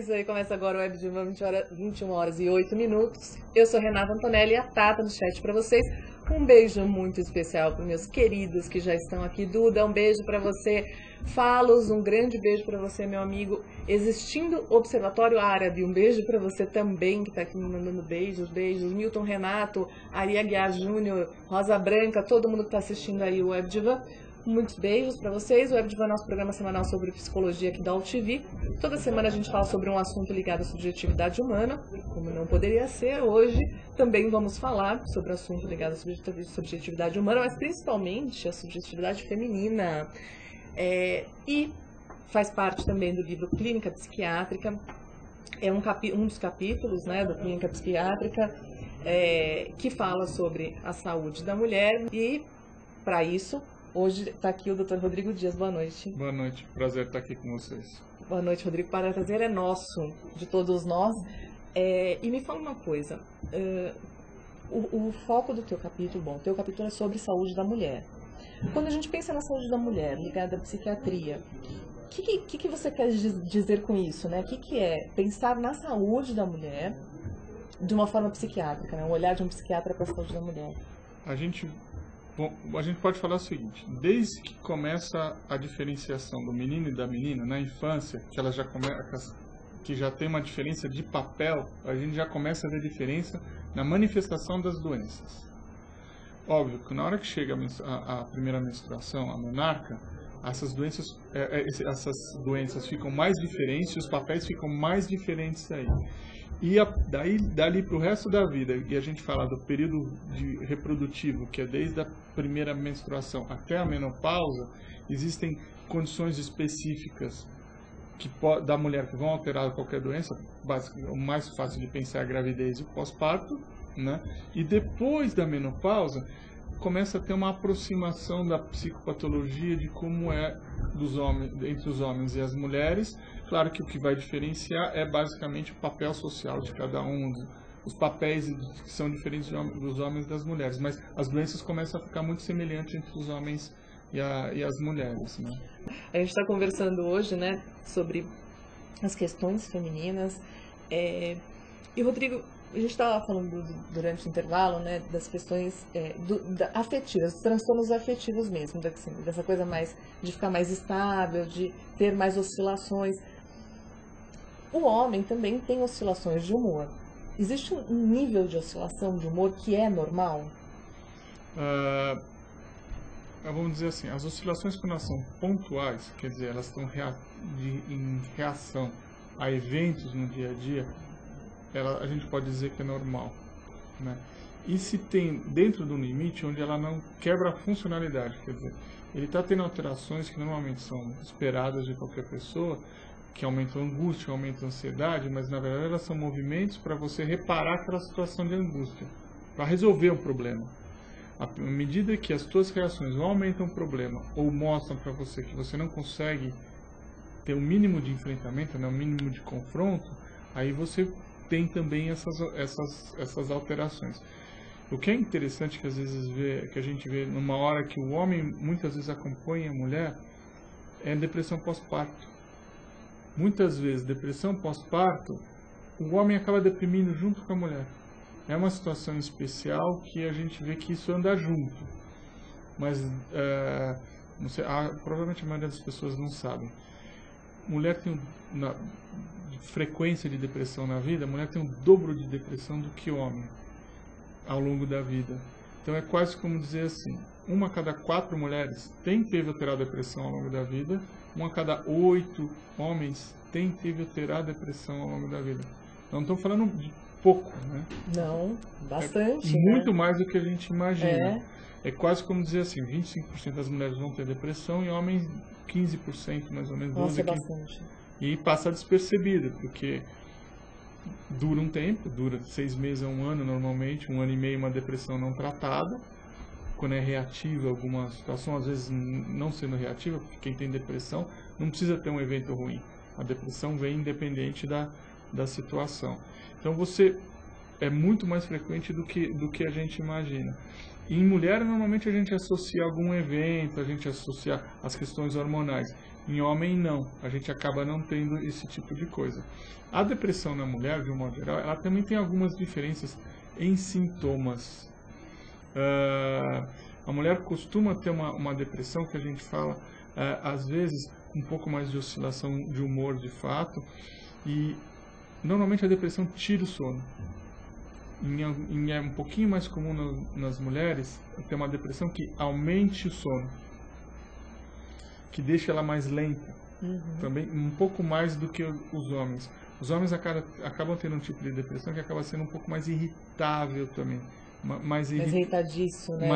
isso aí, começa agora o Web Diva, 21 horas e 8 minutos. Eu sou Renata Antonelli e a Tata do chat para vocês. Um beijo muito especial para meus queridos que já estão aqui. Duda, um beijo para você. Falos, um grande beijo para você, meu amigo. Existindo Observatório Árabe, um beijo para você também, que está aqui me mandando beijos. Milton Renato, Ari Aguiar Júnior, Rosa Branca, todo mundo que está assistindo aí o Web Diva. Muitos beijos para vocês. O Web Diva é nosso programa semanal sobre psicologia aqui da UTV. Toda semana a gente fala sobre um assunto ligado à subjetividade humana, como não poderia ser. Hoje também vamos falar sobre o assunto ligado à subjetividade humana, mas principalmente a subjetividade feminina. E faz parte também do livro Clínica Psiquiátrica. É um dos capítulos, né, do Clínica Psiquiátrica, que fala sobre a saúde da mulher. E, para isso, hoje está aqui o Dr. Rodrigo Dias. Boa noite. Boa noite, prazer estar aqui com vocês. Boa noite, Rodrigo. Para prazer é nosso, de todos nós. E me fala uma coisa, o foco do teu capítulo, teu capítulo é sobre saúde da mulher. Quando a gente pensa na saúde da mulher, ligada à psiquiatria, o que você quer dizer com isso, né? O que é pensar na saúde da mulher de uma forma psiquiátrica, né? Um olhar de um psiquiatra para a saúde da mulher? A gente pode falar o seguinte: desde que começa a diferenciação do menino e da menina na infância, que ela que já tem uma diferença de papel, a gente já começa a ver diferença na manifestação das doenças. Óbvio que na hora que chega a primeira menstruação, a menarca, essas doenças ficam mais diferentes, os papéis ficam mais diferentes aí. E dali para o resto da vida, e a gente fala do período reprodutivo, que é desde a primeira menstruação até a menopausa, existem condições específicas da mulher que vão alterar qualquer doença. O mais fácil de pensar é a gravidez e o pós-parto, né? E depois da menopausa começa a ter uma aproximação da psicopatologia de como é entre os homens e as mulheres. Claro que o que vai diferenciar é basicamente o papel social de cada um, os papéis que são diferentes dos homens e das mulheres, mas as doenças começam a ficar muito semelhantes entre os homens e as mulheres, né? A gente está conversando hoje, né, sobre as questões femininas, e Rodrigo, a gente estava falando durante o intervalo, né, das questões afetivas, dos transtornos afetivos mesmo, dessa coisa mais de ficar mais estável, de ter mais oscilações. O homem também tem oscilações de humor. Existe um nível de oscilação de humor que é normal? Vamos dizer assim, as oscilações, quando elas são pontuais, quer dizer, elas estão em reação a eventos no dia a dia, a gente pode dizer que é normal, né? E se tem dentro do limite onde ela não quebra a funcionalidade, quer dizer, ele está tendo alterações que normalmente são esperadas de qualquer pessoa, que aumentam a angústia, aumentam a ansiedade, mas na verdade elas são movimentos para você reparar aquela situação de angústia, para resolver o problema. À medida que as suas reações ou aumentam o problema ou mostram para você que você não consegue ter um mínimo de enfrentamento, né, um mínimo de confronto, aí você tem também essas alterações. O que é interessante que às vezes que a gente vê numa hora que o homem muitas vezes acompanha a mulher é depressão pós-parto. Muitas vezes, depressão pós-parto, o homem acaba deprimindo junto com a mulher. É uma situação especial que a gente vê que isso anda junto. Mas, não sei, provavelmente a maioria das pessoas não sabem. Mulher tem frequência de depressão na vida, a mulher tem o dobro de depressão do que o homem ao longo da vida. Então é quase como dizer assim, 1 a cada 4 mulheres teve ou terá depressão ao longo da vida, 1 a cada 8 homens teve ou terá depressão ao longo da vida. Não estou falando de pouco, né? Não, bastante. Muito mais do que a gente imagina. É quase como dizer assim, 25% das mulheres vão ter depressão e homens 15%, mais ou menos. Nossa, 12%. É bastante. E passa despercebido, porque dura um tempo, dura 6 meses a 1 ano normalmente, 1 ano e meio uma depressão não tratada, quando é reativa alguma situação, às vezes não sendo reativa, porque quem tem depressão não precisa ter um evento ruim, a depressão vem independente da situação. Então você é muito mais frequente do que a gente imagina. E em mulher, normalmente a gente associa algum evento, a gente associa as questões hormonais. Em homem, não. A gente acaba não tendo esse tipo de coisa. A depressão na mulher, de um modo geral, ela também tem algumas diferenças em sintomas. A mulher costuma ter uma depressão que a gente fala, às vezes, um pouco mais de oscilação de humor de fato, e normalmente a depressão tira o sono. É um pouquinho mais comum nas mulheres ter uma depressão que aumente o sono, que deixa ela mais lenta, também um pouco mais do que os homens. Os homens acabam tendo um tipo de depressão que acaba sendo um pouco mais irritável também. Mais irritadiço, né?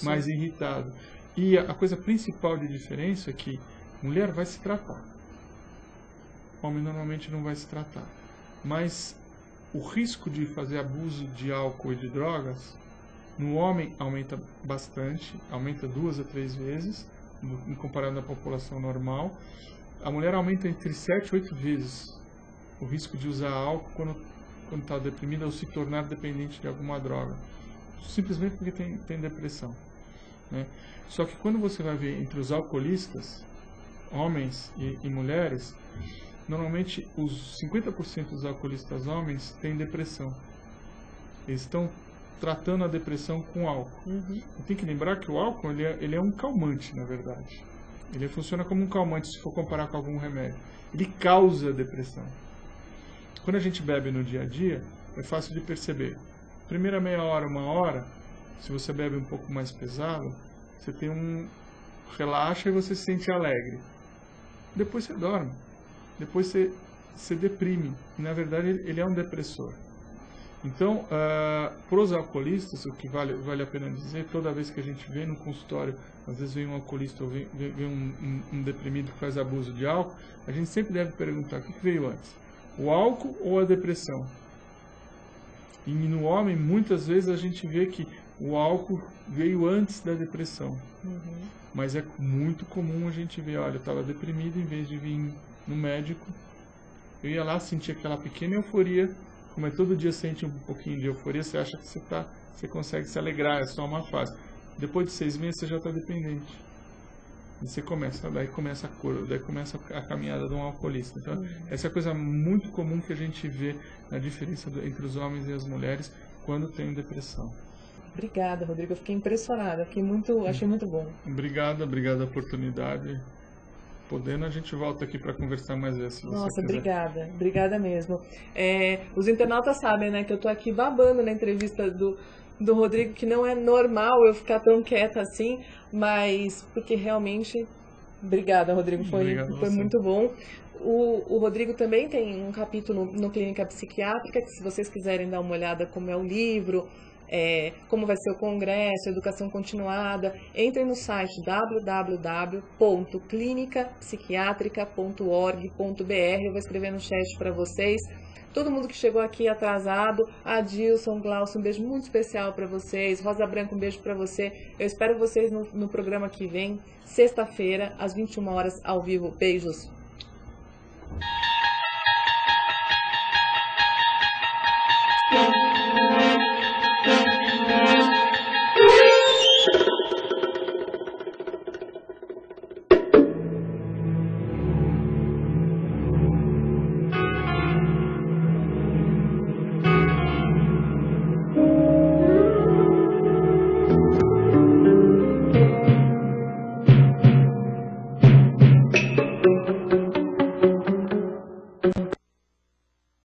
Mais irritado. E a coisa principal de diferença é que mulher vai se tratar. Homem normalmente não vai se tratar. Mas o risco de fazer abuso de álcool e de drogas, no homem aumenta bastante, aumenta 2 a 3 vezes, em comparado à população normal. A mulher aumenta entre 7 e 8 vezes o risco de usar álcool quando está deprimida ou se tornar dependente de alguma droga, simplesmente porque tem depressão, né? Só que quando você vai ver entre os alcoolistas, homens e mulheres, normalmente os 50% dos alcoolistas homens têm depressão. Eles estão tratando a depressão com álcool. Tem que lembrar que o álcool ele é um calmante, na verdade. Ele funciona como um calmante se for comparar com algum remédio. Ele causa depressão. Quando a gente bebe no dia a dia, é fácil de perceber. Primeira meia hora, 1 hora, se você bebe um pouco mais pesado, você tem relaxa e você se sente alegre. Depois você dorme. Depois você deprime. E, na verdade, ele é um depressor. Então, para os alcoolistas, o que vale a pena dizer, toda vez que a gente vem no consultório, às vezes vem um alcoolista ou vem um deprimido que faz abuso de álcool, a gente sempre deve perguntar o que veio antes, o álcool ou a depressão? E no homem, muitas vezes a gente vê que o álcool veio antes da depressão. Mas é muito comum a gente ver, olha, eu estava deprimido, em vez de vir no médico, eu ia lá, sentia aquela pequena euforia. Como é todo dia sente um pouquinho de euforia, você acha que você consegue se alegrar, é só uma fase. Depois de 6 meses você já está dependente. E daí começa a caminhada de um alcoolista. Então, essa é a coisa muito comum que a gente vê na diferença entre os homens e as mulheres quando tem depressão. Obrigada, Rodrigo. Eu fiquei impressionada. Achei muito bom. Obrigada a oportunidade. Podendo, a gente volta aqui para conversar mais vezes. Nossa, obrigada mesmo. Os internautas sabem, né, que eu tô aqui babando na entrevista do Rodrigo, que não é normal eu ficar tão quieta assim, mas porque realmente, obrigada, Rodrigo, foi muito bom. O Rodrigo também tem um capítulo no Clínica Psiquiátrica, que se vocês quiserem dar uma olhada como é o livro, como vai ser o congresso, educação continuada, entrem no site www.clinicapsiquiatrica.org.br. eu vou escrever no chat para vocês. Todo mundo que chegou aqui atrasado, Adilson, Glaucio, um beijo muito especial para vocês. Rosa Branca, um beijo para você. Eu espero vocês no programa que vem, sexta-feira, às 21 horas, ao vivo. Beijos!